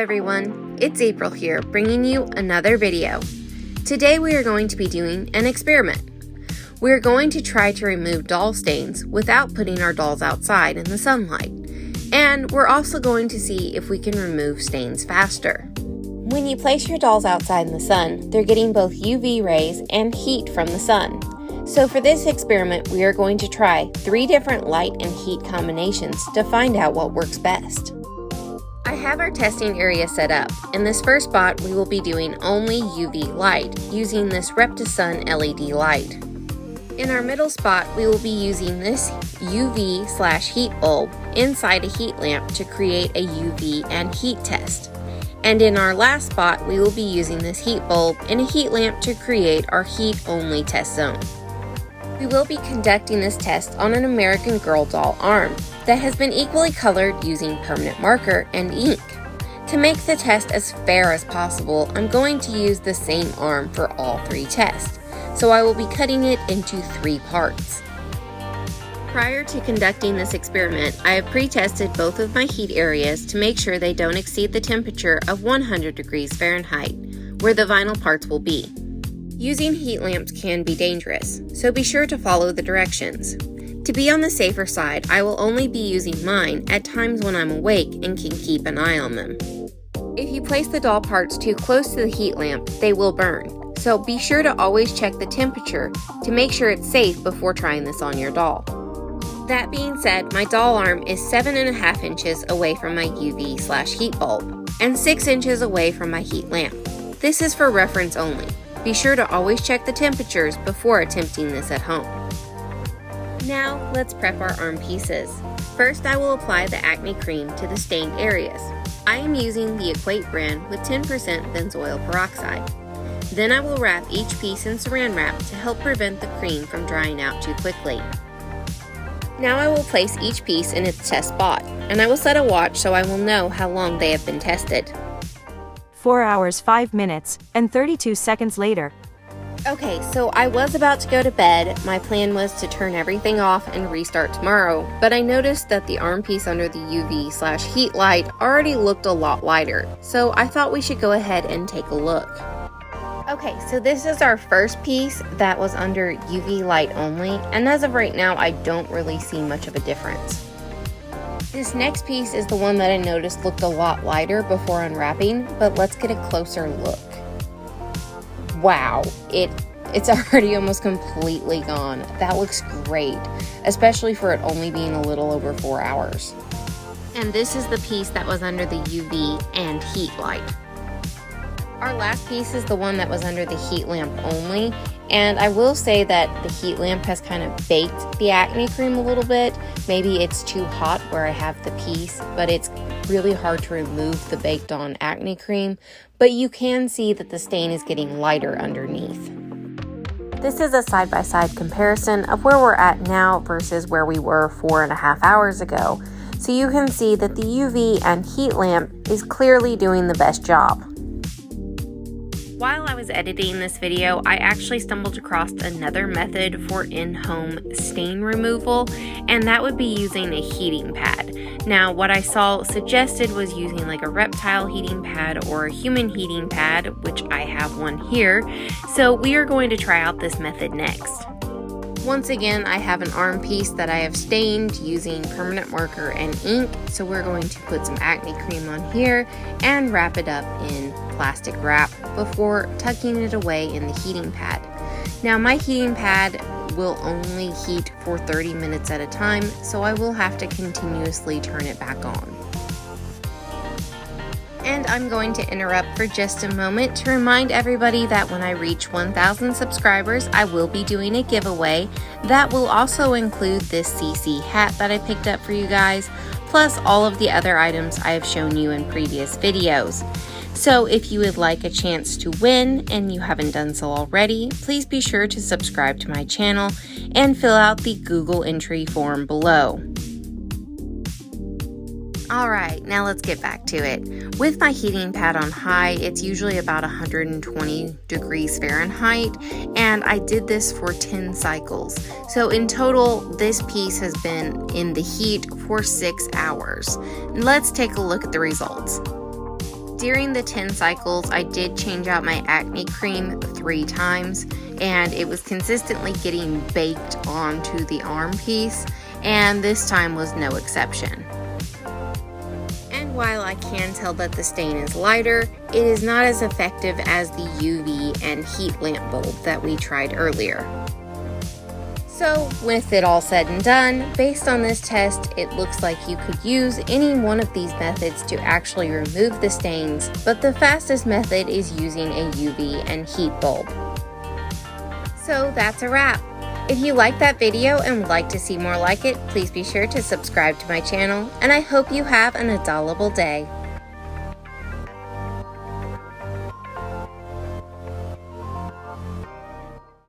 everyone, it's April here bringing you another video. Today we are going to be doing an experiment. We are going to try to remove doll stains without putting our dolls outside in the sunlight. And we're also going to see if we can remove stains faster. When you place your dolls outside in the sun, they're getting both UV rays and heat from the sun. So for this experiment, we are going to try 3 different light and heat combinations to find out what works best. I have our testing area set up. In this first spot, we will be doing only UV light using this Reptisun LED light. In our middle spot, we will be using this UV/heat bulb inside a heat lamp to create a UV and heat test. And in our last spot, we will be using this heat bulb and a heat lamp to create our heat-only test zone. We will be conducting this test on an American Girl doll arm that has been equally colored using permanent marker and ink. To make the test as fair as possible, I'm going to use the same arm for all 3 tests, so I will be cutting it into 3 parts. Prior to conducting this experiment, I have pre-tested both of my heat areas to make sure they don't exceed the temperature of 100 degrees Fahrenheit, where the vinyl parts will be. Using heat lamps can be dangerous, so be sure to follow the directions. To be on the safer side, I will only be using mine at times when I'm awake and can keep an eye on them. If you place the doll parts too close to the heat lamp, they will burn, so be sure to always check the temperature to make sure it's safe before trying this on your doll. That being said, my doll arm is 7.5 inches away from my UV/heat bulb and 6 inches away from my heat lamp. This is for reference only. Be sure to always check the temperatures before attempting this at home. Now, let's prep our arm pieces. First, I will apply the acne cream to the stained areas. I am using the Equate brand with 10% benzoyl peroxide. Then I will wrap each piece in saran wrap to help prevent the cream from drying out too quickly. Now I will place each piece in its test spot, and I will set a watch so I will know how long they have been tested. 4 hours, 5 minutes, and 32 seconds later. Okay, so I was about to go to bed. My plan was to turn everything off and restart tomorrow, but I noticed that the arm piece under the UV/heat light already looked a lot lighter, so I thought we should go ahead and take a look. Okay, so this is our first piece that was under UV light only, and as of right now, I don't really see much of a difference. This next piece is the one that I noticed looked a lot lighter before unwrapping, but let's get a closer look. Wow, it's already almost completely gone. That looks great, especially for it only being a little over 4 hours. And this is the piece that was under the UV and heat light. Our last piece is the one that was under the heat lamp only, and I will say that the heat lamp has kind of baked the acne cream a little bit. Maybe it's too hot where I have the piece, but it's really hard to remove the baked on acne cream, but you can see that the stain is getting lighter underneath. This is a side-by-side comparison of where we're at now versus where we were 4.5 hours ago, so you can see that the UV and heat lamp is clearly doing the best job. While I was editing this video, I actually stumbled across another method for in-home stain removal, and that would be using a heating pad. Now, what I saw suggested was using like a reptile heating pad or a human heating pad, which I have one here, so we are going to try out this method next. Once again, I have an arm piece that I have stained using permanent marker and ink, so we're going to put some acne cream on here and wrap it up in plastic wrap before tucking it away in the heating pad. Now my heating pad will only heat for 30 minutes at a time, so I will have to continuously turn it back on. And I'm going to interrupt for just a moment to remind everybody that when I reach 1,000 subscribers, I will be doing a giveaway that will also include this CC hat that I picked up for you guys, plus all of the other items I have shown you in previous videos. So if you would like a chance to win and you haven't done so already, please be sure to subscribe to my channel and fill out the Google entry form below. Alright, now let's get back to it. With my heating pad on high, it's usually about 120 degrees Fahrenheit, and I did this for 10 cycles. So in total, this piece has been in the heat for 6 hours. Let's take a look at the results. During the 10 cycles, I did change out my acne cream 3 times, and it was consistently getting baked onto the arm piece, and this time was no exception. And while I can tell that the stain is lighter, it is not as effective as the UV and heat lamp bulb that we tried earlier. So, with it all said and done, based on this test, it looks like you could use any one of these methods to actually remove the stains, but the fastest method is using a UV and heat bulb. So that's a wrap. If you liked that video and would like to see more like it, please be sure to subscribe to my channel, and I hope you have an adorable day.